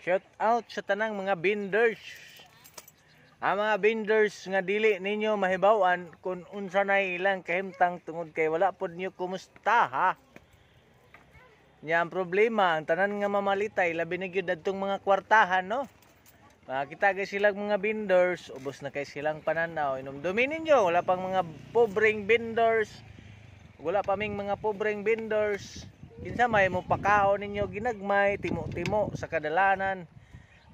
Shout out sa tanang mga vendors. Ang mga vendors nga dili ninyo mahibawan kung unsa na ilang kahimtang tungod kay wala pod niyo kumusta ha. Nya ang problema ang tanan nga mamalitay labi na gyud adtong mga kwartahan no. Makita kay silang mga vendors, ubos na kay silang pananaw. Inumdumin ninyo, wala pang mga pobreng vendors. Wala pa ming mga pobreng vendors. Kinsa may mo pakaon ninyo ginagmay, timo-timo sa kadalanan.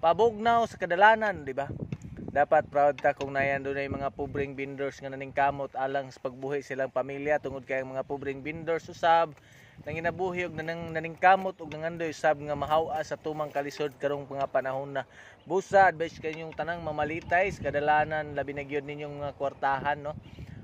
Pabugnaw sa kadalanan, di ba? Dapat proud ta kung nayan doon ay mga pobreng vendors nga naning kamot alang sa pagbuhi silang pamilya tungod kay mga pobreng vendors usab nang inabuhi og naning kamot og nangandoy usab nga mahaw-a sa tumang kalisod karong mga panahon na busa advice kanyong tanang mamalitay sa kadalanan labi na gyud ninyong mga kwartahan no.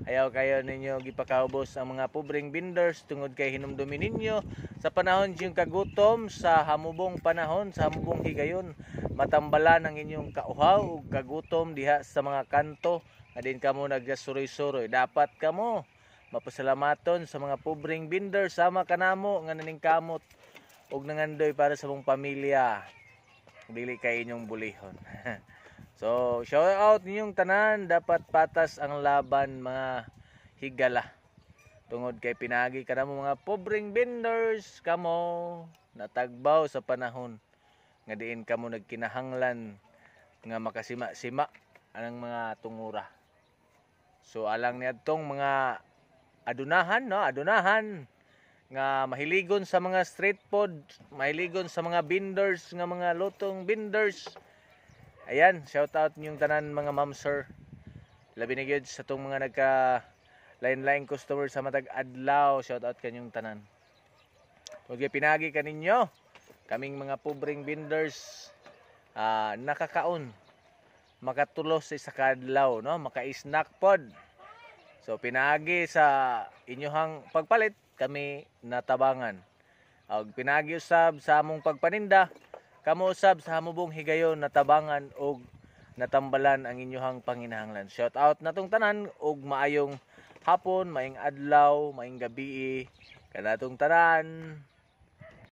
Ayaw kayo ninyo gipakaubos ang mga pobreng vendors tungod kay hinumdumi ninyo sa panahon yung kagutom sa hamubong panahon, sa hamubong higayon. Matambalan ang inyong kauhaw ug kagutom diha sa mga kanto nga din kamo nagasuroy-suroy. Dapat kamo mapasalamaton sa mga pobreng vendors sama kanamo nga naning kamot ug nangandoy para sa mong pamilya. Dili kay inyong bulihon. So, shout out ninyong tanan, dapat patas ang laban mga higala. Tungod kay pinagi ka na mo mga pobreng vendors, kamo natagbaw sa panahon. Nga diin kamo nagkinahanglan nga makasima-sima anang mga tungura. So, alang niadtong mga adunahan, no? Adunahan nga mahiligon sa mga street food, mahiligon sa mga vendors, nga mga lutong vendors. Ayan, shout out niyong tanan mga ma'am sir. Labi na gyud sa tong mga nagka line customer sa matag adlaw, shout out kanyong tanan. Ug pinagi kaninyo kaming mga pobreng vendors nakakaon makatulos sa kadlaw no, maka-snack pod. So pinagi sa inyohang pagpalit kami natabangan. Ug pinagi usab sa among pagpaninda kamo usab sa hamubong higayon natabangan og natambalan ang inyohang panginahanglan. Shout out natong tanan og maayong hapon, maayong adlaw, maayong gabi kanatong tanan.